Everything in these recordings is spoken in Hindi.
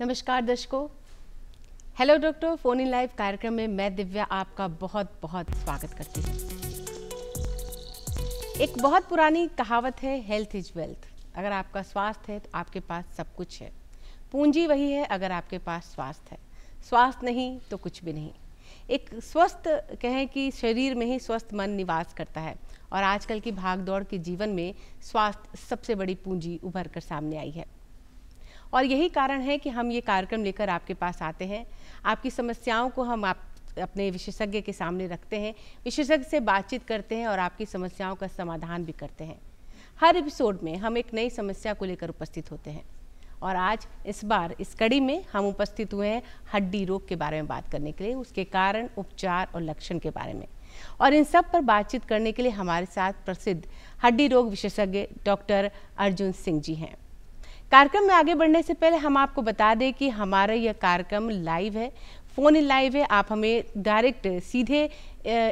नमस्कार दर्शकों, hello doctor phone in live कार्यक्रम में मैं दिव्या आपका बहुत बहुत स्वागत करती हूँ। एक बहुत पुरानी कहावत है, हेल्थ इज वेल्थ। अगर आपका स्वास्थ्य है तो आपके पास सब कुछ है। पूंजी वही है अगर आपके पास स्वास्थ्य है, स्वास्थ्य नहीं तो कुछ भी नहीं। एक स्वस्थ कहें कि शरीर में ही स्वस्थ मन निवास करता है और आजकल की भागदौड़ के जीवन में स्वास्थ्य सबसे बड़ी पूंजी उभर कर सामने आई है। और यही कारण है कि हम ये कार्यक्रम लेकर आपके पास आते हैं। आपकी समस्याओं को हम अपने विशेषज्ञ के सामने रखते हैं, विशेषज्ञ से बातचीत करते हैं और आपकी समस्याओं का समाधान भी करते हैं। हर एपिसोड में हम एक नई समस्या को लेकर उपस्थित होते हैं और आज इस बार इस कड़ी में हम उपस्थित हुए हैं हड्डी रोग के बारे में बात करने के लिए, उसके कारण, उपचार और लक्षण के बारे में। और इन सब पर बातचीत करने के लिए हमारे साथ प्रसिद्ध हड्डी रोग विशेषज्ञ डॉक्टर अर्जुन सिंह जी हैं। कार्यक्रम में आगे बढ़ने से पहले हम आपको बता दें कि हमारा यह कार्यक्रम लाइव है, फ़ोन इन लाइव है। आप हमें डायरेक्ट सीधे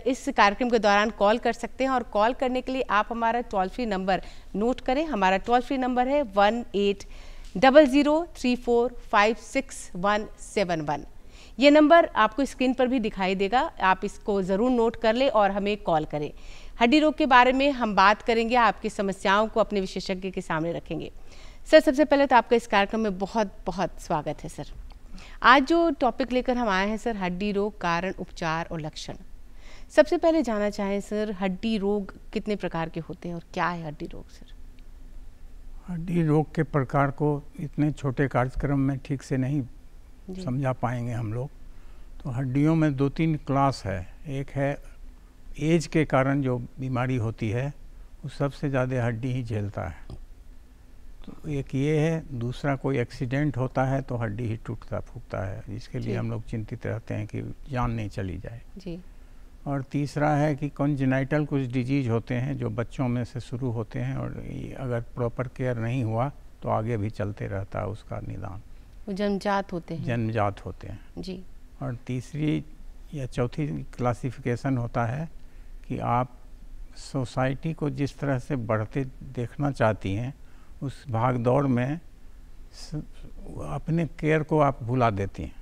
इस कार्यक्रम के दौरान कॉल कर सकते हैं और कॉल करने के लिए आप हमारा टोल फ्री नंबर नोट करें। हमारा टोल फ्री नंबर है 180034567171। ये नंबर आपको स्क्रीन पर भी दिखाई देगा, आप इसको ज़रूर नोट कर लें और हमें कॉल करें। हड्डी रोग के बारे में हम बात करेंगे, आपकी समस्याओं को अपने विशेषज्ञ के सामने रखेंगे। सर, सबसे पहले तो आपका इस कार्यक्रम में बहुत बहुत स्वागत है। सर, आज जो टॉपिक लेकर हम आए हैं सर, हड्डी रोग, कारण, उपचार और लक्षण। सबसे पहले जानना चाहें सर, हड्डी रोग कितने प्रकार के होते हैं और क्या है हड्डी रोग? सर, हड्डी रोग के प्रकार को इतने छोटे कार्यक्रम में ठीक से नहीं समझा पाएंगे हम लोग। तो हड्डियों में 2-3 क्लास है। एक है एज के कारण जो बीमारी होती है, वो सबसे ज़्यादा हड्डी ही झेलता है। तो एक ये है, दूसरा कोई एक्सीडेंट होता है तो हड्डी ही टूटता फूटता है, जिसके लिए हम लोग चिंतित रहते हैं कि जान नहीं चली जाए जी। और तीसरा है कि कॉन्जेनाइटल कुछ डिजीज होते हैं जो बच्चों में से शुरू होते हैं और अगर प्रॉपर केयर नहीं हुआ तो आगे भी चलते रहता है उसका निदान। वो जन्मजात होते हैं। जन्मजात होते हैं जी। और तीसरी या चौथी क्लासिफिकेशन होता है कि आप सोसाइटी को जिस तरह से बढ़ते देखना चाहती हैं, उस भाग दौड़ में अपने केयर को आप भुला देती हैं।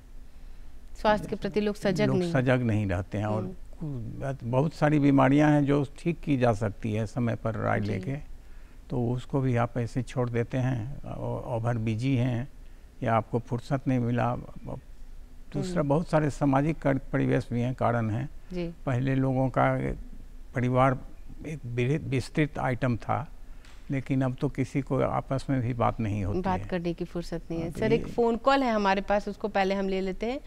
स्वास्थ्य के प्रति लोग सजग नहीं रहते हैं और बहुत सारी बीमारियां हैं जो ठीक की जा सकती है समय पर राय लेके, तो उसको भी आप ऐसे छोड़ देते हैं। ओवर बिजी हैं या आपको फुर्सत नहीं मिला। दूसरा बहुत सारे सामाजिक परिवेश भी हैं, कारण हैं। पहले लोगों का परिवार एक विस्तृत आइटम था, लेकिन अब तो किसी को आपस में भी बात नहीं होती, बात करने की फुर्सत नहीं है। सर, एक फ़ोन कॉल है हमारे पास, उसको पहले हम ले लेते हैं।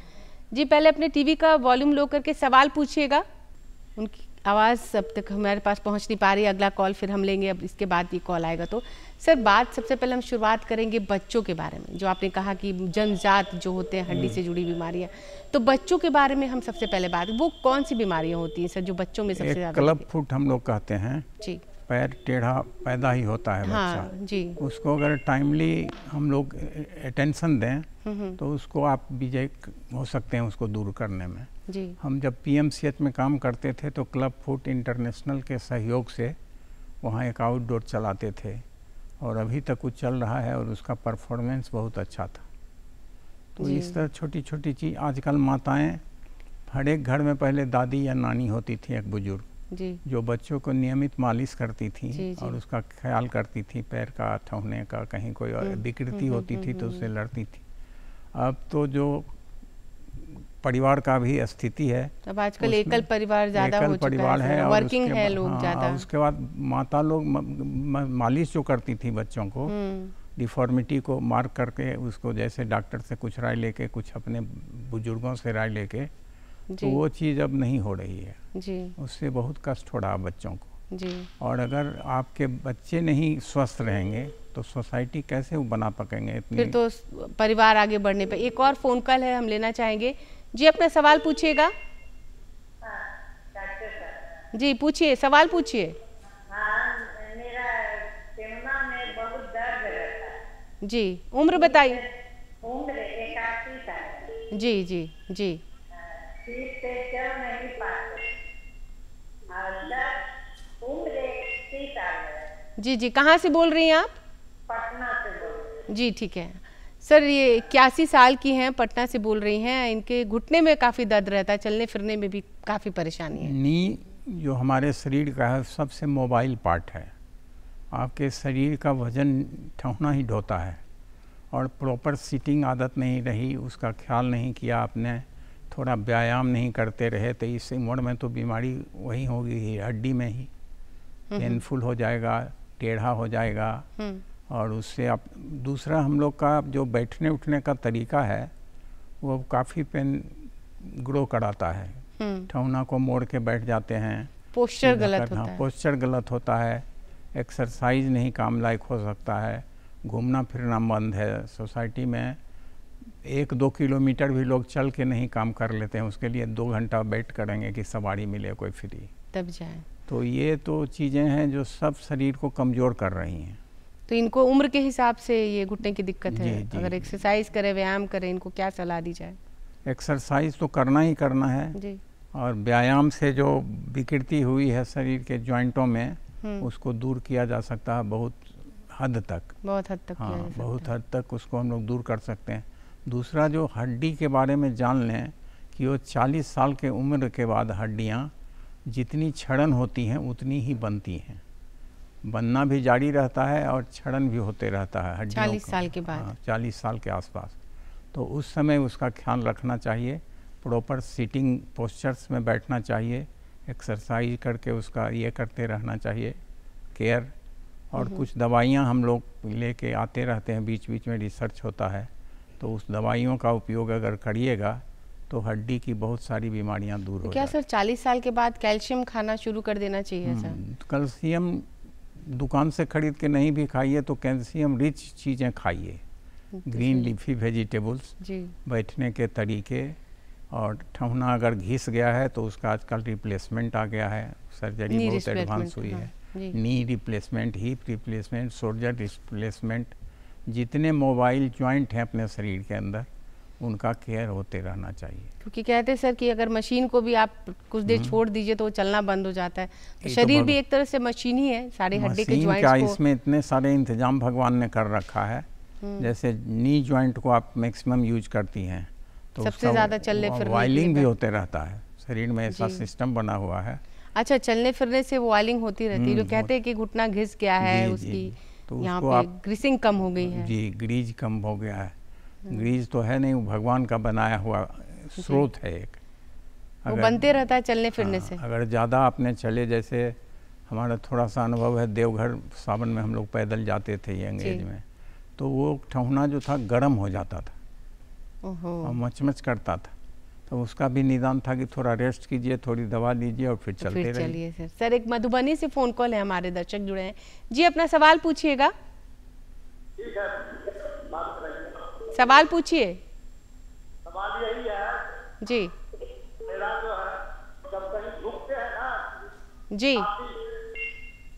जी, पहले अपने टीवी का वॉल्यूम लो करके सवाल पूछिएगा। उनकी आवाज़ अब तक हमारे पास पहुंच नहीं पा रही। अगला कॉल फिर हम लेंगे, अब इसके बाद ये कॉल आएगा। तो सर, बात सबसे पहले हम शुरुआत करेंगे बच्चों के बारे में, जो आपने कहा कि जन्मजात जो होते हैं हड्डी से जुड़ी बीमारियाँ। तो बच्चों के बारे में हम सबसे पहले बात, वो कौन सी बीमारियाँ होती हैं सर जो बच्चों में सबसे ज़्यादा? क्लब फुट हम लोग कहते हैं जी। पैर टेढ़ा पैदा ही होता है बच्चा। जी। उसको अगर टाइमली हम लोग अटेंशन दें तो उसको आप विजय हो सकते हैं उसको दूर करने में। जी। हम जब PMCH में काम करते थे तो क्लब फुट इंटरनेशनल के सहयोग से वहाँ एक आउटडोर चलाते थे और अभी तक वो चल रहा है और उसका परफॉर्मेंस बहुत अच्छा था। तो इस तरह छोटी छोटी चीज़, आजकल माताएं, हर एक घर में पहले दादी या नानी होती थी एक बुजुर्ग जो बच्चों को नियमित मालिश करती थी और उसका ख्याल करती थी, पैर का, ठहने का, कहीं कोई विकृति होती थी तो उससे लड़ती थी। अब तो जो परिवार का भी स्थिति है, अब आजकल एकल परिवार ज़्यादा हो चुका है, वर्किंग है लोग ज़्यादा। उसके बाद माता लोग मालिश जो करती थी बच्चों को, डिफॉर्मिटी को मार्क करके उसको, जैसे डॉक्टर से कुछ राय लेके, कुछ अपने बुजुर्गों से राय लेके, तो वो चीज़ अब नहीं हो रही है जी। उससे बहुत कष्ट हो रहा है बच्चों को जी। और अगर आपके बच्चे नहीं स्वस्थ रहेंगे तो सोसाइटी कैसे वो बना पाएंगे? फिर तो परिवार आगे बढ़ने पे। एक और फोन कॉल है, हम लेना चाहेंगे। जी, अपना सवाल पूछिएगा। जी, पूछिए, सवाल पूछिए। मेरा टेमुना में बहुत दर्द रहता है। जी, उम्र बताइए। उम्र 81 साल। जी जी जी। ठीक से चल नहीं पाते और उम्र 81 साल है। जी जी, कहाँ से बोल रही हैं आप? पटना से बोल रही हूँ। जी, ठीक है। सर ये 81 साल की हैं, पटना से बोल रही हैं, इनके घुटने में काफ़ी दर्द रहता है, चलने फिरने में भी काफ़ी परेशानी है। नी जो हमारे शरीर का है सबसे मोबाइल पार्ट है। आपके शरीर का वजन ठहना ही ढोता है, और प्रॉपर सीटिंग आदत नहीं रही, उसका ख्याल नहीं किया आपने, थोड़ा व्यायाम नहीं करते रहे, तो इस उम्र में तो बीमारी वही होगी, हड्डी में ही पेनफुल हो जाएगा, टेढ़ा हो जाएगा। और उससे आप दूसरा हम लोग का जो बैठने उठने का तरीका है वो काफ़ी पेन ग्रो कराता है। ठौना को मोड़ के बैठ जाते हैं, पोस्चर गलत होता है। पोस्चर गलत होता है, एक्सरसाइज नहीं काम लायक हो सकता है, घूमना फिरना बंद है। सोसाइटी में 1-2 किलोमीटर भी लोग चल के नहीं काम कर लेते हैं, उसके लिए 2 घंटा वेट करेंगे कि सवारी मिले कोई फ्री तब जाए। तो ये तो चीज़ें हैं जो सब शरीर को कमज़ोर कर रही हैं। तो इनको उम्र के हिसाब से ये घुटने की दिक्कत है। जी, अगर एक्सरसाइज करें, व्यायाम करें, इनको क्या सलाह दी जाए? एक्सरसाइज तो करना ही करना है जी। और व्यायाम से जो विकृति हुई है शरीर के जॉइंटों में उसको दूर किया जा सकता है बहुत हद तक। बहुत हद तक किया जा हाँ, सकता बहुत है। हद तक उसको हम लोग दूर कर सकते हैं। दूसरा जो हड्डी के बारे में जान लें कि वो 40 साल के उम्र के बाद हड्डियाँ जितनी क्षरण होती हैं उतनी ही बनती हैं, बनना भी जारी रहता है और क्षरण भी होते रहता है हड्डियों 40 साल के बाद। हाँ, 40 साल के आसपास। तो उस समय उसका ख्याल रखना चाहिए, प्रॉपर सीटिंग पोस्चर्स में बैठना चाहिए, एक्सरसाइज करके उसका ये करते रहना चाहिए केयर। और कुछ दवाइयाँ हम लोग लेके आते रहते हैं, बीच बीच में रिसर्च होता है, तो उस दवाइयों का उपयोग अगर करिएगा तो हड्डी की बहुत सारी बीमारियां दूर हो क्या जाती हैं। सर 40 साल के बाद कैल्शियम खाना शुरू कर देना चाहिए सर? कैल्शियम दुकान से खरीद के नहीं भी खाइए तो कैल्शियम रिच चीज़ें खाइए, ग्रीन लीफी वेजिटेबल्स, जी। बैठने के तरीके। और ठहना अगर घिस गया है तो उसका आजकल रिप्लेसमेंट आ गया है, सर्जरी नी बहुत एडवांस रिप्लेसमेंट, हुई हाँ, है। जी। Knee replacement, hip replacement, shoulder replacement, जितने मोबाइल जॉइंट हैं अपने शरीर के अंदर उनका केयर होते रहना चाहिए। क्योंकि कहते हैं सर कि अगर मशीन को भी आप कुछ देर छोड़ दीजिए तो वो चलना बंद हो जाता है, तो ये तो शरीर भी एक तरह से मशीन ही है, सारे हड्डी के मशीन क्या, जॉइंट्स को। इसमें इतने सारे इंतजाम भगवान ने कर रखा है। जैसे नी जॉइंट को आप मैक्सिमम यूज करती हैं तो सबसे उसका ज़्यादा चलने फिरने के वायलिंग लिए भी होते रहता है, शरीर में ऐसा जी। सिस्टम बना हुआ है। अच्छा, चलने फिरने से वो ऑयलिंग होती रहती है, जो कहते हैं कि घुटना घिस गया है, जी, उसकी जी। तो यहाँ उसको पे आप ग्रीसिंग कम हो गई है। जी, ग्रीज कम हो गया है। ग्रीज तो है नहीं, वो भगवान का बनाया हुआ स्रोत है एक, वो बनते रहता है चलने फिरने से। अगर ज़्यादा आपने चले, जैसे हमारा थोड़ा सा अनुभव है, देवघर सावन में हम लोग पैदल जाते थे यंग एज में, तो वो ठहना जो था गर्म हो जाता था और मचमच करता था, तो उसका भी निदान था कि थोड़ा रेस्ट कीजिए, थोड़ी दवा लीजिए और फिर चलते रहिए। चलिए सर। सर एक मधुबनी से फ़ोन कॉल है, हमारे दर्शक जुड़े हैं जी, अपना सवाल पूछिएगा। सवाल पूछिए। सवाल यही है जी मेरा जो है, जब कहीं झुकते हैं ना जी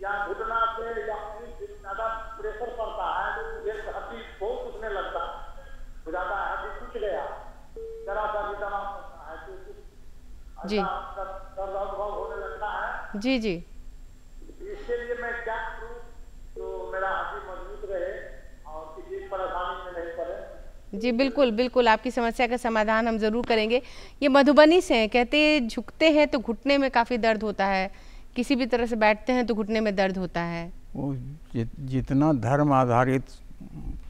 या घुटना से या कहीं ज्यादा प्रेशर पड़ता है, ये हड्डी बहुत दुखने लगता है, हो जाता है हड्डी टूट गया, जरा सा भी दबाव पड़ता है तो कुछ जी दर्द अनुभव होने लगता है। जी जी इसके लिए मैं क्या करूँ तो मेरा हड्डी मजबूत रहे और किसी परेशानी में नहीं पड़े? जी बिल्कुल बिल्कुल, आपकी समस्या का समाधान हम ज़रूर करेंगे। ये मधुबनी से हैं, कहते हैं झुकते हैं तो घुटने में काफ़ी दर्द होता है, किसी भी तरह से बैठते हैं तो घुटने में दर्द होता है। वो जितना धर्म आधारित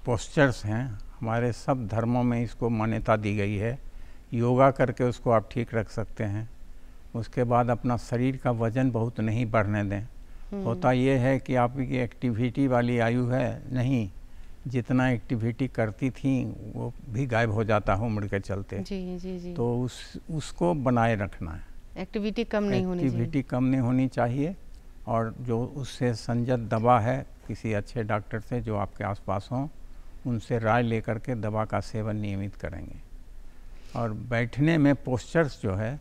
पोस्चर्स हैं, हमारे सब धर्मों में इसको मान्यता दी गई है। योगा करके उसको आप ठीक रख सकते हैं। उसके बाद अपना शरीर का वज़न बहुत नहीं बढ़ने दें। होता ये है कि आपकी एक्टिविटी वाली आयु है नहीं, जितना एक्टिविटी करती थी वो भी गायब हो जाता है उम्र के चलते। जी जी जी। तो उसको बनाए रखना है, एक्टिविटी कम नहीं होनी चाहिए। एक्टिविटी कम नहीं होनी चाहिए। और जो उससे संजत दवा है, किसी अच्छे डॉक्टर से जो आपके आसपास हों, उनसे राय लेकर के दवा का सेवन नियमित करेंगे। और बैठने में पोस्चर्स जो है,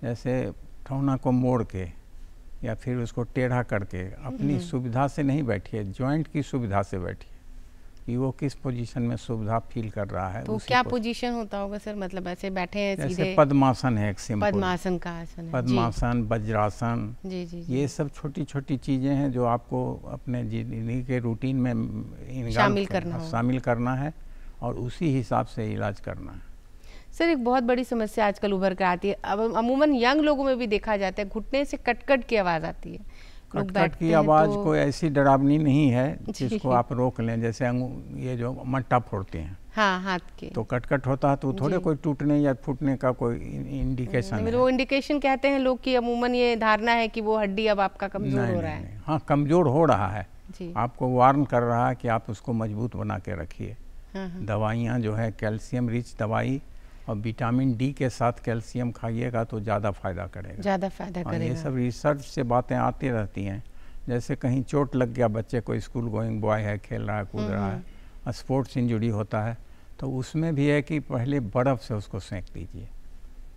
जैसे ठौना को मोड़ के या फिर उसको टेढ़ा करके अपनी सुविधा से नहीं बैठिए, जॉइंट की सुविधा से बैठिए कि वो किस पोजीशन में सुविधा फील कर रहा है। तो क्या पोजीशन होता होगा सर? मतलब ऐसे बैठे हैं सीधे? जैसे पद्मासन है एक सिंपल, पद्मासन का आसन है। पद्मासन, वज्रासन, जी जी ये सब छोटी छोटी चीज़ें हैं जो आपको अपने जिंदगी के रूटीन में शामिल करना शामिल करना है। और उसी हिसाब से इलाज करना है। सर एक बहुत बड़ी समस्या आजकल उभर कर आती है, अब अमूमन यंग लोगों में भी देखा जाता है, घुटने से कट की आवाज़ आती है। कट की आवाज़ कोई ऐसी डरावनी नहीं है जिसको आप रोक लें। जैसे ये जो मट्टा फोड़ते हैं, हाँ, हाथ के, तो कट होता है तो थोड़े कोई टूटने या फूटने का कोई इंडिकेशन है। वो इंडिकेशन कहते हैं लोग कि अमूमन ये धारणा है कि वो हड्डी अब आपका कमजोर हो रहा है। हाँ, कमजोर हो रहा है, आपको वार्न कर रहा है कि आप उसको मजबूत बना के रखिए। दवाइयाँ जो है कैल्शियम रिच दवाई और विटामिन डी के साथ कैल्शियम खाइएगा तो ज़्यादा फायदा करेगा, ज़्यादा फायदा करेगा। ये सब रिसर्च से बातें आती रहती हैं। जैसे कहीं चोट लग गया, बच्चे को स्कूल गोइंग बॉय है, खेल रहा है, कूद रहा है, स्पोर्ट्स इंजरी होता है, तो उसमें भी है कि पहले बर्फ़ से उसको सेंक दीजिए,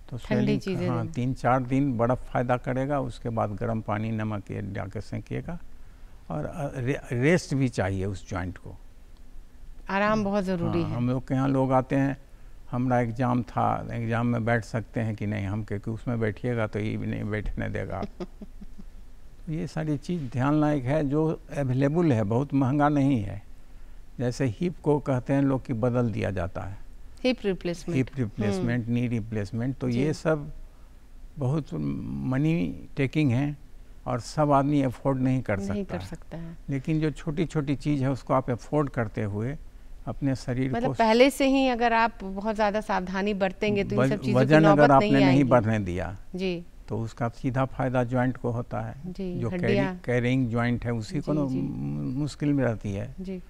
तो ठंडी चीज़ें, हाँ 3-4 दिन बर्फ़ फ़ायदा करेगा। उसके बाद गर्म पानी नमक ये डाल सेंकिएगा। और रेस्ट भी चाहिए उस जॉइंट को, आराम बहुत ज़रूरी है। हम लोग के यहाँ लोग आते हैं, हमारा एग्ज़ाम था, एग्ज़ाम में बैठ सकते हैं कि नहीं, हम क्योंकि उसमें बैठिएगा तो ये भी नहीं बैठने देगा। तो ये सारी चीज़ ध्यान लायक है, जो अवेलेबल है, बहुत महंगा नहीं है। जैसे हिप को कहते हैं लोग कि बदल दिया जाता है, हिप रिप्लेसमेंट, नी रिप्लेसमेंट, तो ये सब बहुत मनी टेकिंग है और सब आदमी अफोर्ड नहीं कर सकता है। लेकिन जो छोटी छोटी चीज़ है उसको आप अफोर्ड करते हुए अपने शरीर मतलब को पहले से ही अगर आप बहुत ज़्यादा सावधानी बरतेंगे तो इन सब चीज़ों की वजन नौबत अगर आपने नहीं नहीं बढ़ने दिया जी, तो उसका सीधा फायदा जॉइंट को होता है। जो कैरिंग जॉइंट है उसी को मुश्किल में रहती है जी।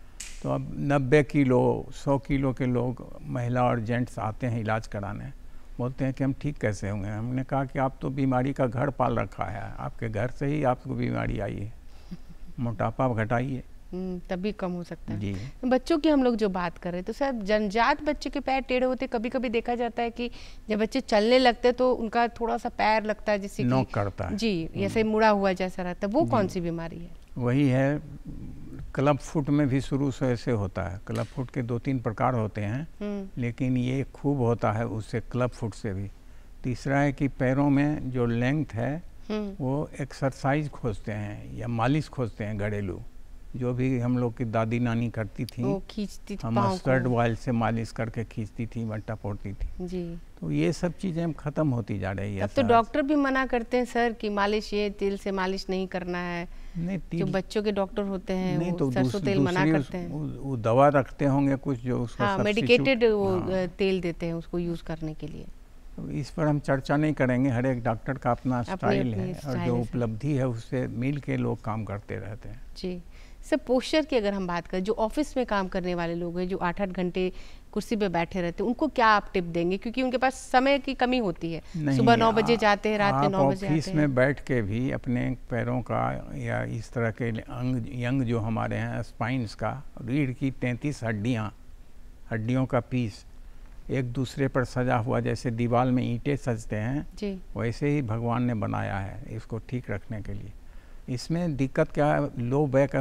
तो अब 90 किलो 100 किलो के लोग महिला और जेंट्स आते हैं इलाज कराने, बोलते हैं कि हम ठीक कैसे होंगे। हमने कहा कि आप तो बीमारी का घर पाल रखा है, आपके घर से ही आपको बीमारी आई है, मोटापा घटाइए तभी कम हो सकता है जी। बच्चों की हम लोग जो बात कर रहे हैं तो सर जन्मजात बच्चे के पैर टेढ़े होते, कभी कभी देखा जाता है कि जब बच्चे चलने लगते हैं तो उनका थोड़ा सा पैर लगता है जैसे नोक करता है जी, जैसे मुड़ा हुआ जैसा रहता है, वो कौन सी बीमारी है? वही है, क्लब फुट में भी शुरू से ऐसे होता है। क्लब फुट के 2-3 प्रकार होते हैं, लेकिन ये खूब होता है उससे, क्लब फुट से भी। तीसरा है कि पैरों में जो लेंथ है वो एक्सरसाइज खोजते हैं या मालिश खोजते हैं, घरेलू जो भी हम लोग की दादी नानी करती थी, वो खींचती थी, मस्टर्ड ऑयल से मालिश करके खींचती थी, मट्टा फोड़ती थी जी। तो ये सब चीज़ें खत्म होती जा रही है। अब तो डॉक्टर भी मना करते हैं सर कि मालिश, ये तेल से मालिश नहीं करना है। नहीं, जो बच्चों के डॉक्टर होते हैं नहीं, वो तो सरसों तेल मना करते हैं। वो दवा रखते होंगे कुछ जो उसका हाँ, मेडिकेटेड वो तेल देते हैं उसको यूज़ करने के लिए। तो इस पर हम चर्चा नहीं करेंगे, हर एक डॉक्टर का अपना स्टाइल है और जो उपलब्धि है उससे मिल के लोग काम करते रहते हैं जी। सर पोस्चर की अगर हम बात करें, जो ऑफिस में काम करने वाले लोग हैं जो 8-8 घंटे कुर्सी पे बैठे रहते हैं, उनको क्या आप टिप देंगे? क्योंकि उनके पास समय की कमी होती है, सुबह 9 बजे जाते हैं, रात में 9 बजे आते हैं। ऑफिस में बैठ के भी अपने पैरों का या इस तरह के यंग जो हमारे हैं स्पाइन्स का, रीढ़ की 33 हड्डियों का पीस एक दूसरे पर सजा हुआ, जैसे दीवार में ईंटें सजते हैं जी, वैसे ही भगवान ने बनाया है इसको ठीक रखने के लिए। इसमें दिक्कत क्या है, लो बैक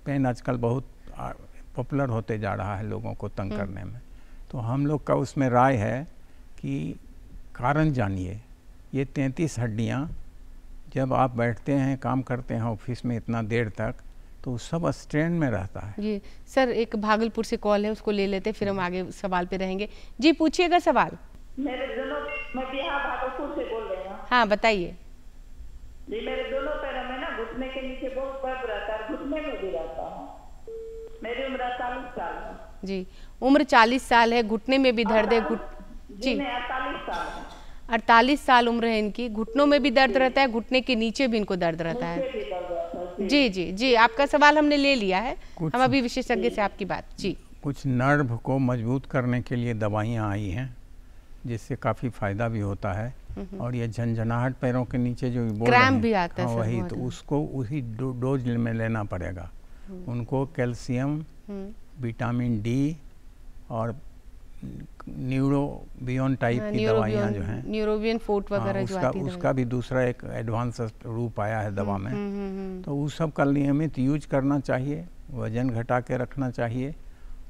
पेन आजकल बहुत पॉपुलर होते जा रहा है लोगों को तंग करने में। तो हम लोग का उसमें राय है कि कारण जानिए। ये 33 हड्डियाँ जब आप बैठते हैं, काम करते हैं ऑफिस में इतना देर तक, तो सब स्ट्रेन में रहता है जी। सर एक भागलपुर से कॉल है, उसको ले लेते, फिर हम आगे सवाल पे रहेंगे जी। पूछिएगा सवाल। मेरे दोनों, मैं बिहार भागलपुर से बोल रही हूँ। हाँ बताइए जी। मेरे दोनों पैरों में ना घुटने के नीचे बहुत दर्द रहता है, घुटने में भी रहता है। मेरी उम्र 48 साल है जी। उम्र 40 साल है, घुटने में भी दर्द है? जी 48 साल है। 48 साल उम्र है इनकी, घुटनों में भी दर्द रहता है, घुटने के नीचे भी इनको दर्द रहता है जी जी जी। आपका सवाल हमने ले लिया है, हम अभी विशेषज्ञ से आपकी बात जी। कुछ नर्व को मजबूत करने के लिए दवाइयाँ आई हैं जिससे काफ़ी फायदा भी होता है। और ये झंझनाहट पैरों के नीचे जो क्रैम्प भी आता है, वही तो उसको उसी डोज में लेना पड़ेगा उनको। कैल्शियम, विटामिन डी और न्यूरोबियन टाइप की दवाइयाँ जो हैं, न्यूरोबियन फोर्ट वगैरह जो आती है, उसका भी दूसरा एक एडवांस रूप आया है दवा में। तो उस सब का नियमित यूज करना चाहिए, वजन घटा के रखना चाहिए।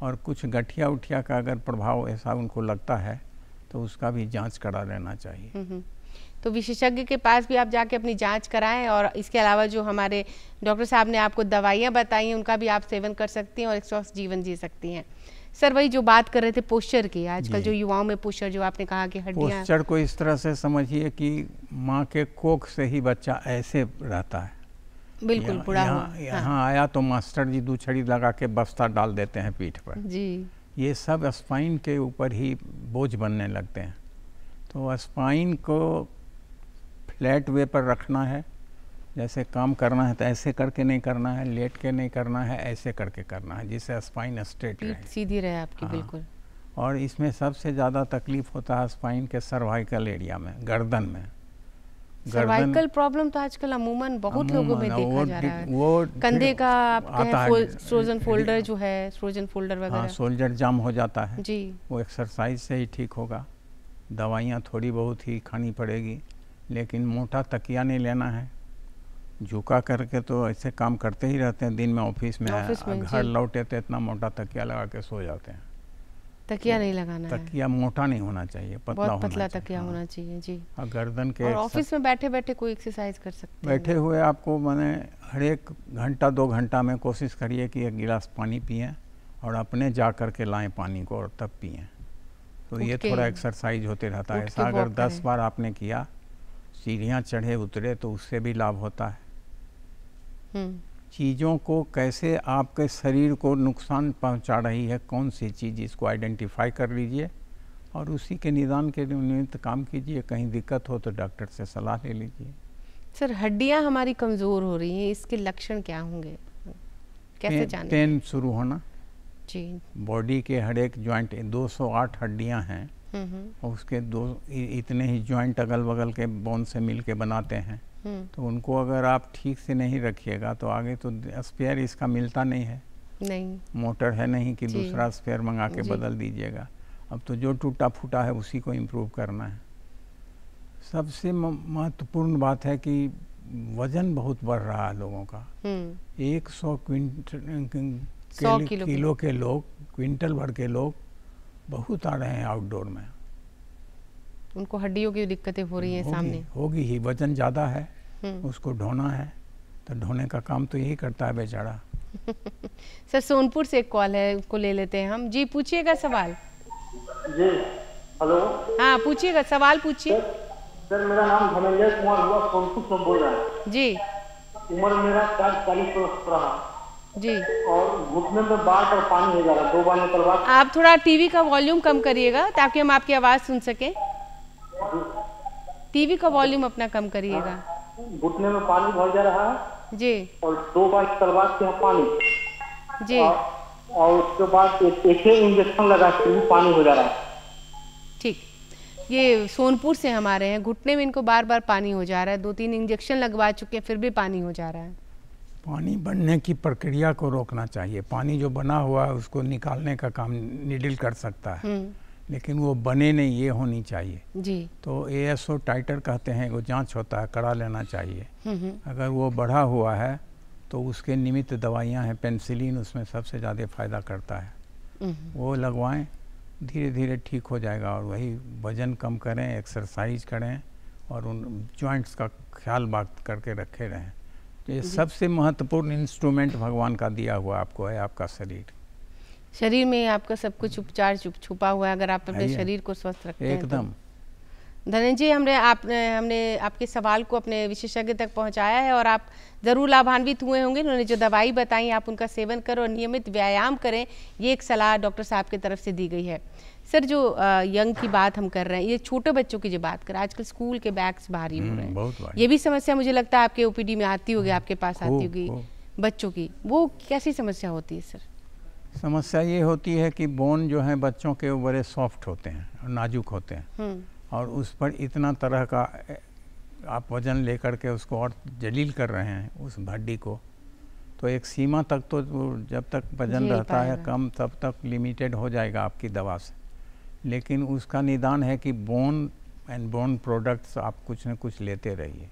और कुछ गठिया उठिया का अगर प्रभाव ऐसा उनको लगता है तो उसका भी जांच करा लेना चाहिए। तो विशेषज्ञ के पास भी आप जाके अपनी जांच कराएं। और इसके अलावा जो हमारे डॉक्टर साहब ने आपको दवाइयाँ बताई हैं उनका भी आप सेवन कर सकती हैं और एक स्वस्थ जीवन जी सकती हैं। सर वही जो बात कर रहे थे पोस्चर की, आजकल जो युवाओं में पोस्चर, जो आपने कहा कि हड्डियां, पोस्चर को इस तरह से समझिए कि माँ के कोख से ही बच्चा ऐसे रहता है, बिल्कुल बुढ़ा हुआ। यहाँ आया तो मास्टर जी दूछड़ी लगा के बस्ता डाल देते हैं पीठ पर जी। ये सब स्पाइन के ऊपर ही बोझ बनने लगते हैं। तो स्पाइन को फ्लैट वे पर रखना है, जैसे काम करना है तो ऐसे करके नहीं करना है, लेट के नहीं करना है, ऐसे करके करना है जिससे स्पाइन स्ट्रेट रहे, सीधी रहे आपकी। हाँ। बिल्कुल। और इसमें सबसे ज़्यादा तकलीफ होता है स्पाइन के सर्वाइकल एरिया में, गर्दन में। सर्वाइकल प्रॉब्लम तो आजकल अमूमन बहुत लोगों में देखा जा रहा है। वो कंधे का फ्रोजन फोल्डर जो है, फ्रोजन फोल्डर वगैरह, हाँ, शोल्डर जाम हो जाता है जी। वो एक्सरसाइज से ही ठीक होगा। दवाइयाँ थोड़ी बहुत ही खानी पड़ेगी, लेकिन मोटा तकिया नहीं लेना है। झुका करके तो ऐसे काम करते ही रहते हैं दिन में, ऑफिस में घर लौटे तो इतना मोटा तकिया लगा के सो जाते हैं। तकिया नहीं लगाना है, तकिया मोटा नहीं होना चाहिए, पतला पतला तकिया होना चाहिए जी। और गर्दन के, और ऑफिस में बैठे बैठे कोई एक्सरसाइज कर सकते हैं। बैठे हुए आपको माने हर एक घंटा 2 घंटा में कोशिश करिए कि 1 गिलास पानी पिएं और अपने जा कर के लाएं पानी को और तब पिएं, तो ये थोड़ा एक्सरसाइज होते रहता है। ऐसा अगर 10 बार आपने किया, सीढ़ियाँ चढ़े उतरे, तो उससे भी लाभ होता है। चीज़ों को कैसे आपके शरीर को नुकसान पहुंचा रही है, कौन सी चीज़, इसको आइडेंटिफाई कर लीजिए और उसी के निदान के निमित्त काम कीजिए। कहीं दिक्कत हो तो डॉक्टर से सलाह ले लीजिए। सर हड्डियां हमारी कमज़ोर हो रही हैं, इसके लक्षण क्या होंगे, कैसे जानें? पेन शुरू होना जी। बॉडी के हर एक जॉइंट, 208 हड्डियां हैं और उसके इतने ही जॉइंट अगल बगल के बोन से मिल के बनाते हैं। तो उनको अगर आप ठीक से नहीं रखिएगा तो आगे तो स्पेयर इसका मिलता नहीं है, नहीं मोटर है नहीं कि दूसरा स्पेयर मंगा के बदल दीजिएगा। अब तो जो टूटा फूटा है उसी को इम्प्रूव करना है। सबसे महत्वपूर्ण बात है कि वजन बहुत बढ़ रहा है लोगों का। 100 किलो के लोग, क्विंटल भर के लोग बहुत आ रहे हैं आउटडोर में। उनको हड्डियों की दिक्कतें हो रही हैं, सामने होगी ही। वजन ज़्यादा है, उसको ढोना है, तो ढोने का काम तो यही करता है बेचारा। सर सोनपुर से एक कॉल है, उसको ले लेते हैं हम। जी पूछिएगा सवाल। जी हेलो। हाँ पूछिएगा, सवाल पूछिए। सर मेरा नाम धनंजय कुमार हुआ, सोनपुर से बोल रहा है जी। उम्र मेरा 40 वर्ष रहा जी। और घुटने में बार बार पानी हो जा रहा है, 2 बार निकलवा। आप थोड़ा टीवी का वॉल्यूम कम करिएगा ताकि हम आपकी आवाज़ सुन सकें। टीवी का वॉल्यूम अपना कम करिएगा। घुटने में पानी भर जा रहा है जी, और 2 बार तलवार से पानी जी, और उसके बाद एक इंजेक्शन लगा के भी पानी हो जा रहा है। ठीक, ये सोनपुर से हमारे हैं, घुटने में इनको बार बार पानी हो जा रहा है, 2-3 इंजेक्शन लगवा चुके हैं फिर भी पानी हो जा रहा है। पानी बनने की प्रक्रिया को रोकना चाहिए। पानी जो बना हुआ है उसको निकालने का काम नीडल कर सकता है, लेकिन वो बने नहीं, ये होनी चाहिए जी। तो ASO टाइटर कहते हैं, वो जांच होता है, करा लेना चाहिए। अगर वो बढ़ा हुआ है तो उसके निमित्त दवाइयाँ हैं, पेनिसिलिन उसमें सबसे ज़्यादा फ़ायदा करता है, वो लगवाएं, धीरे धीरे ठीक हो जाएगा। और वही वज़न कम करें, एक्सरसाइज करें और उन जॉइंट्स का ख्याल बात करके रखे रहें। तो ये सबसे महत्वपूर्ण इंस्ट्रूमेंट भगवान का दिया हुआ आपको है, आपका शरीर। शरीर में आपका सब कुछ उपचार छुपा हुआ है अगर आप अपने शरीर को स्वस्थ रखते हैं एकदम। धनंजय, हमने आपके सवाल को अपने विशेषज्ञ तक पहुंचाया है और आप ज़रूर लाभान्वित हुए होंगे। उन्होंने जो दवाई बताई आप उनका सेवन करो और नियमित व्यायाम करें, ये एक सलाह डॉक्टर साहब की तरफ से दी गई है। सर जो यंग की बात हम कर रहे हैं, ये छोटे बच्चों की जो बात करें, आजकल स्कूल के बैग्स भारी हो रहे हैं, ये भी समस्या मुझे लगता है आपके OPD में आती होगी, आपके पास आती होगी बच्चों की, वो कैसी समस्या होती है सर? समस्या ये होती है कि बोन जो है बच्चों के वो बड़े सॉफ्ट होते हैं और नाजुक होते हैं और उस पर इतना तरह का आप वज़न लेकर के उसको और जलील कर रहे हैं उस हड्डी को, तो एक सीमा तक तो जब तक वज़न रहता है कम तब तक लिमिटेड हो जाएगा आपकी दवा से। लेकिन उसका निदान है कि बोन एंड बोन प्रोडक्ट्स आप कुछ न कुछ लेते रहिए।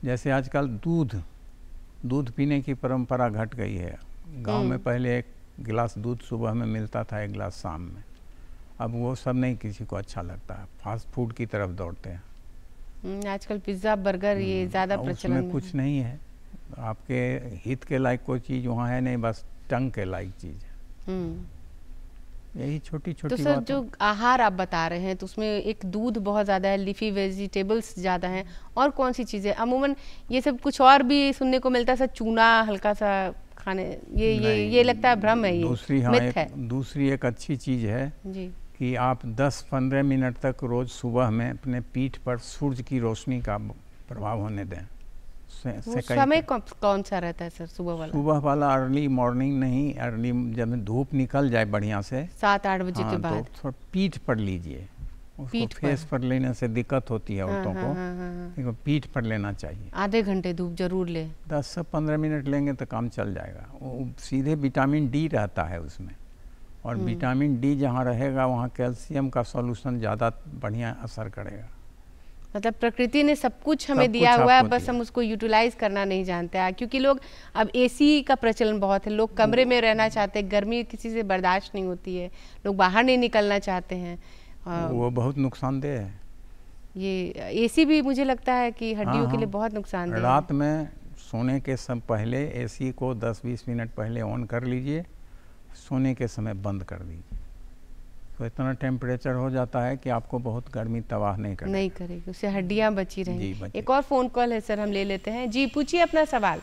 जैसे आजकल दूध पीने की परंपरा घट गई है। गांव में पहले 1 गिलास दूध सुबह में मिलता था, 1 गिलास शाम में। अब वो सब नहीं किसी को अच्छा लगता है, फास्ट फूड की तरफ दौड़ते हैं। आजकल पिज्ज़ा बर्गर ये ज़्यादा प्रचलन में कुछ नहीं है, आपके हित के लायक कोई चीज़ वहाँ है नहीं, बस टंग के लायक चीज़ है। यही छोटी तो छोटी सर जो आहार आप बता रहे हैं तो उसमें एक दूध बहुत ज़्यादा है, लीफी वेजिटेबल्स ज़्यादा हैं, और कौन सी चीज़ें अमूमन ये सब कुछ और भी सुनने को मिलता है सर, चूना हल्का सा खाने, ये लगता है भ्रम है, ये दूसरी मिथ है। दूसरी एक अच्छी चीज़ है जी कि आप 10-15 मिनट तक रोज़ सुबह में अपने पीठ पर सूरज की रोशनी का प्रभाव होने दें। वो समय कौन सा रहता है सर सुबह वाला? सुबह वाला अर्ली मॉर्निंग नहीं, अर्ली जब धूप निकल जाए बढ़िया से 7-8 बजे के बाद। तो थोड़ा पीठ पर लीजिए, उसको फेस पर लेने से दिक्कत होती है औरतों को, पीठ पर लेना चाहिए। आधे घंटे धूप जरूर ले, 10 से 15 मिनट लेंगे तो काम चल जाएगा। वो सीधे विटामिन डी रहता है उसमें, और विटामिन डी जहाँ रहेगा वहाँ कैल्शियम का सॉल्यूशन ज़्यादा बढ़िया असर करेगा। मतलब प्रकृति ने सब कुछ हमें दिया हुआ है, बस हम उसको यूटिलाइज करना नहीं जानते हैं। क्योंकि लोग अब एसी का प्रचलन बहुत है, लोग कमरे में रहना चाहते हैं, गर्मी किसी से बर्दाश्त नहीं होती है, लोग बाहर नहीं निकलना चाहते हैं। वो बहुत नुकसानदेह है। ये एसी भी मुझे लगता है कि हड्डियों के लिए बहुत नुकसानदेह है। रात में सोने के समय पहले एसी को 10-20 मिनट पहले ऑन कर लीजिए, सोने के समय बंद कर दीजिए, तो इतना टेम्परेचर हो जाता है कि आपको बहुत गर्मी तबाह नहीं करेगी, उससे हड्डियां बची रहेंगी। एक और फोन कॉल है सर, हम ले लेते हैं। जी पूछिए अपना सवाल।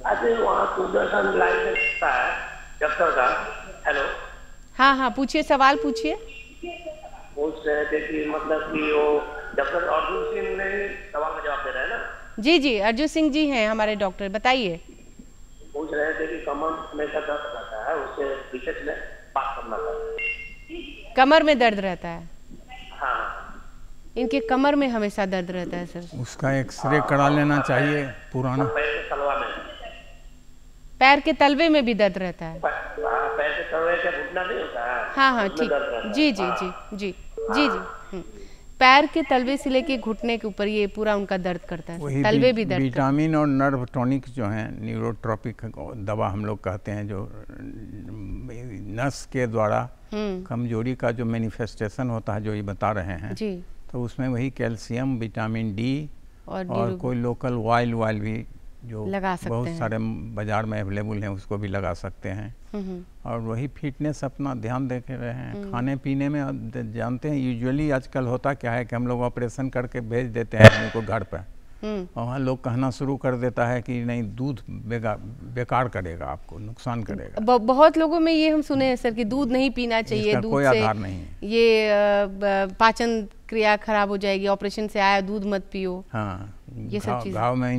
अरे वहाँ सुदर्शन लाइन है डॉक्टर का। हेलो, हाँ पूछिए, सवाल पूछिए। पूछ रहे थे कि मतलब कि वो डॉक्टर अर्जुन सिंह ने सवाल का जवाब दे रहे हैं ना? जी अर्जुन सिंह जी हैं हमारे डॉक्टर, बताइए। पूछ रहे थे कि कमर हमेशा दर्द रहता है, उससे विशेष में बात करना था। कमर में दर्द रहता है? हाँ, इनके कमर में हमेशा दर्द रहता है सर। उसका एक्सरे करा लेना चाहिए पुराना। पैर के तलवा में, पैर के तलवे में भी दर्द रहता है? पैर के तलवे का घुटना नहीं होता है? हाँ ठीक, जी। पैर के तलवे से लेके घुटने के ऊपर ये पूरा उनका दर्द करता है, तलवे भी दर्द। विटामिन और नर्व टॉनिक जो है, न्यूरोट्रॉपिक दवा हम लोग कहते हैं, जो नस के द्वारा कमजोरी का जो मैनिफेस्टेशन होता है, जो ये बता रहे हैं जी, तो उसमें वही कैल्शियम, विटामिन डी और कोई लोकल ऑयल भी जो बहुत सारे बाजार में अवेलेबल हैं, उसको भी लगा सकते हैं। और वही फिटनेस अपना ध्यान दे के रहे हैं। खाने पीने में जानते हैं यूजुअली आजकल होता क्या है कि हम लोग ऑपरेशन करके भेज देते हैं आदमी को घर पर, और वहाँ लोग कहना शुरू कर देता है कि नहीं दूध बेकार करेगा, आपको नुकसान करेगा। बहुत लोगों में ये हम सुने हैं सर कि दूध नहीं पीना चाहिए, दूध कोई आधार नहीं है। ये पाचन क्रिया खराब हो जाएगी, ऑपरेशन से आया दूध मत पियो। हाँ, ये सब चीज़, घाव में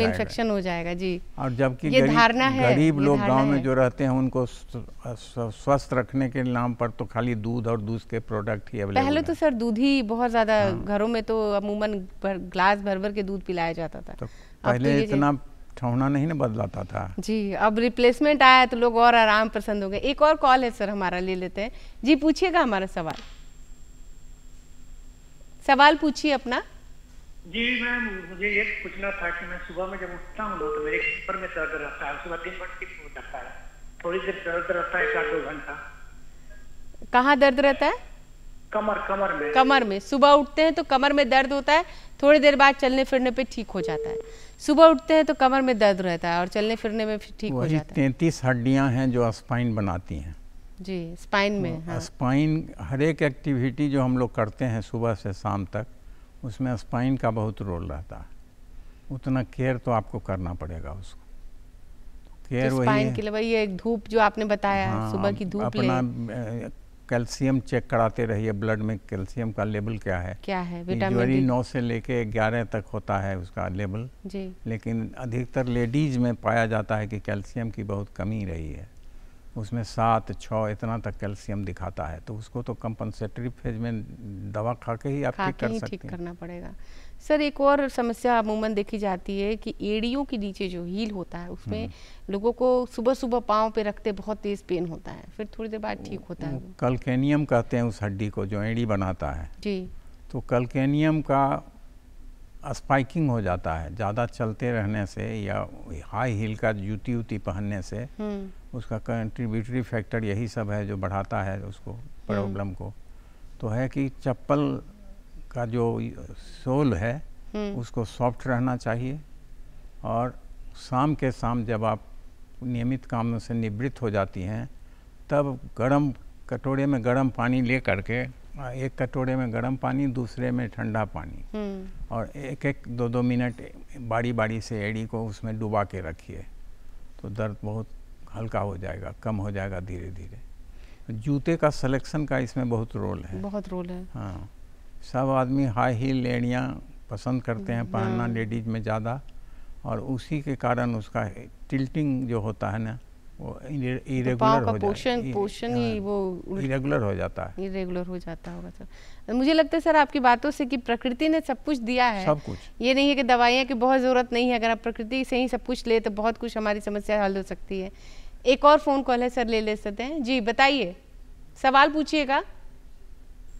इन्फेक्शन हो जाएगा जी। और जबकि ये धारणा है, गरीब लोग गांव में जो रहते हैं उनको स्वस्थ रखने के नाम पर तो खाली दूध और दूध के प्रोडक्ट ही अवेलेबल है। पहले तो सर दूध ही बहुत ज्यादा घरों में तो अमूमन ग्लास भर के दूध पिलाया जाता था। तो पहले इतना ठौना नहीं ना बदलाता था जी। अब रिप्लेसमेंट आया तो लोग और आराम पसंद हो गए। एक और कॉल है सर हमारा, ले लेते हैं जी। पूछिएगा हमारा सवाल पूछिए अपना। जी मैम, मुझे ये पूछना था कि मैं सुबह में जब उठता हूँ तो मेरे कमर में दर्द रहता है, उसके बाद दिन भर ठीक हो जाता है, थोड़ी देर दर्द रहता है 1-2 घंटा। कहाँ दर्द रहता है? कमर में सुबह उठते हैं तो कमर में दर्द होता है, थोड़ी देर बाद चलने फिरने पे ठीक हो जाता है। सुबह उठते हैं तो कमर में दर्द रहता है और चलने फिरने में ठीक हो जाता है। 33 हड्डियां हैं जो स्पाइन बनाती हैं जी, स्पाइन में। हाँ। स्पाइन हर एक एक्टिविटी जो हम लोग करते हैं सुबह से शाम तक, उसमें स्पाइन का बहुत रोल रहता है। उतना केयर तो आपको करना पड़ेगा उसको। केयर तो स्पाइन के लिए वही एक धूप जो आपने बताया, हाँ, सुबह की धूप अपना कैल्शियम चेक कराते रहिए, ब्लड में कैल्शियम का लेवल क्या है, विटामिन डी 9 से लेके 11 तक होता है उसका लेवल जी। लेकिन अधिकतर लेडीज में पाया जाता है कि कैल्शियम की बहुत कमी रही है, उसमें 7-6 इतना तक कैल्शियम दिखाता है, तो उसको तो कंपनसेटरी फेज में दवा खा के ही आप ठीक करना पड़ेगा। सर एक और समस्या अमूमन देखी जाती है कि एड़ियों के नीचे जो हील होता है उसमें लोगों को सुबह सुबह पाँव पे रखते बहुत तेज पेन होता है, फिर थोड़ी देर बाद ठीक होता है। कलकेनियम कहते हैं उस हड्डी को जो एड़ी बनाता है जी। तो कलकेनियम का स्पाइकिंग हो जाता है ज़्यादा चलते रहने से या हाई हील का जूती उती पहनने से। उसका कंट्रीब्यूटरी फैक्टर यही सब है जो बढ़ाता है उसको प्रॉब्लम को। तो है कि चप्पल का जो सोल है उसको सॉफ्ट रहना चाहिए, और शाम जब आप नियमित कामों से निवृत्त हो जाती हैं तब गर्म कटोरे में गर्म पानी ले करके, एक कटोरे में गर्म पानी, दूसरे में ठंडा पानी, और एक एक 2-2 मिनट बारी बारी से एड़ी को उसमें डुबा के रखिए, तो दर्द बहुत हल्का हो जाएगा, कम हो जाएगा धीरे धीरे। जूते का सिलेक्शन का इसमें बहुत रोल है, बहुत रोल है। हाँ, सब आदमी हाई हील एड़ियाँ पसंद करते हैं पहनना लेडीज में ज़्यादा, और उसी के कारण उसका टिल्टिंग जो होता है ना वो इरेगुलर हो पोषण ही वो इरेगुलर हो जाता है, इरेगुलर हो जाता होगा सर। मुझे लगता है सर आपकी बातों से कि प्रकृति ने सब कुछ दिया है, सब कुछ, ये नहीं है कि दवाइयाँ की बहुत ज़रूरत नहीं है। अगर आप प्रकृति से ही सब कुछ ले तो बहुत कुछ हमारी समस्या हल हो सकती है। एक और फ़ोन कॉल है सर, ले सकते हैं जी, बताइए, सवाल पूछिएगा।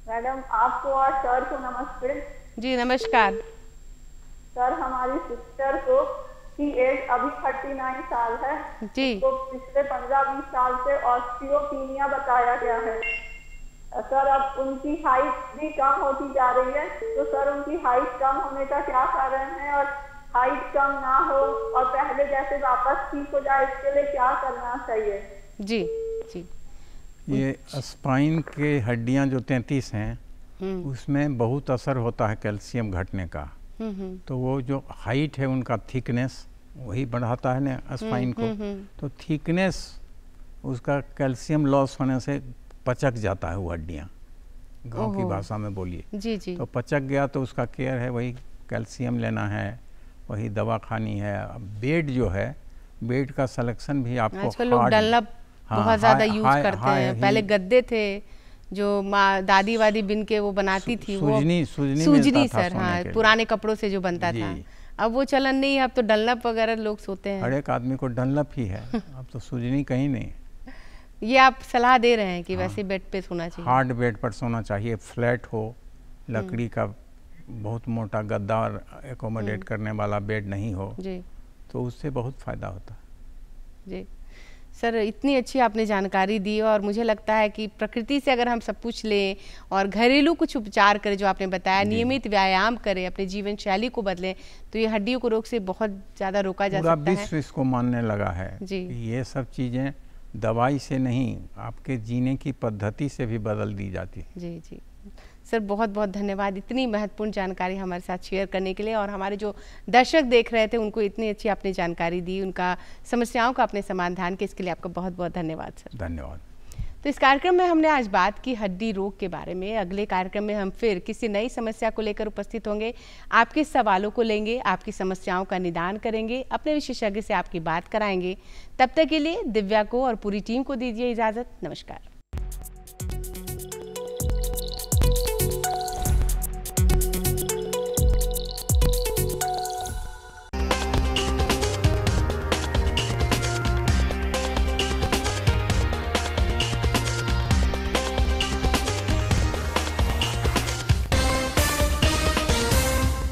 मैडम आपको और सर को नमस्ते। जी नमस्कार सर, हमारी सिस्टर को की एज अभी 39 साल है जी, तो पिछले 15-20 साल से ऑस्टियोपीनिया बताया गया है सर। अब उनकी हाइट भी कम होती जा रही है, तो सर उनकी हाइट कम होने का क्या कारण है, और हाइट कम ना हो और पहले जैसे वापस ठीक हो जाए, इसके लिए क्या करना चाहिए? जी जी, ये स्पाइन के हड्डियां जो 33 हैं उसमें बहुत असर होता है कैल्शियम घटने का, तो वो जो हाइट है उनका थिकनेस वही बढ़ाता है ना स्पाइन को, तो थिकनेस उसका कैल्शियम लॉस होने से पचक जाता है वो हड्डियाँ, गांव की भाषा में बोलिए जी जी, तो पचक गया तो उसका केयर है, वही कैल्शियम लेना है, वही दवा खानी है। बेड जो है, बेड का सिलेक्शन भी आपको आजकल लोग डनलप बहुत ज़्यादा यूज करते हैं। पहले गद्दे थे जो माँ दादी वादी बिन के वो बनाती थी, सूजनी सर, हाँ, पुराने कपड़ों से जो बनता था, अब वो चलन नहीं है, अब तो डनलप वगैरह लोग सोते हैं। हर एक आदमी को डनलप ही है, अब तो सूजनी कहीं नहीं। ये आप सलाह दे रहे हैं कि वैसे बेड पे सोना चाहिए, हार्ड बेड पर सोना चाहिए, फ्लैट हो, लकड़ी का बहुत मोटा गद्दा और एकोमोडेट करने वाला बेड नहीं हो जी, तो उससे बहुत फ़ायदा होता है जी। सर इतनी अच्छी आपने जानकारी दी, और मुझे लगता है कि प्रकृति से अगर हम सब कुछ लें और घरेलू कुछ उपचार करें जो आपने बताया, नियमित व्यायाम करें, अपने जीवन शैली को बदलें, तो ये हड्डियों को रोग से बहुत ज़्यादा रोका जा सकता है। पूरा विश्व इसको मानने लगा है जी, ये सब चीज़ें दवाई से नहीं, आपके जीने की पद्धति से भी बदल दी जाती है। जी जी सर, बहुत बहुत धन्यवाद इतनी महत्वपूर्ण जानकारी हमारे साथ शेयर करने के लिए, और हमारे जो दर्शक देख रहे थे उनको इतनी अच्छी आपने जानकारी दी, उनका समस्याओं का अपने समाधान के, इसके लिए आपका बहुत बहुत धन्यवाद सर। धन्यवाद। तो इस कार्यक्रम में हमने आज बात की हड्डी रोग के बारे में। अगले कार्यक्रम में हम फिर किसी नई समस्या को लेकर उपस्थित होंगे, आपके सवालों को लेंगे, आपकी समस्याओं का निदान करेंगे, अपने विशेषज्ञ से आपकी बात कराएंगे। तब तक के लिए दिव्या को और पूरी टीम को दीजिए इजाज़त। नमस्कार।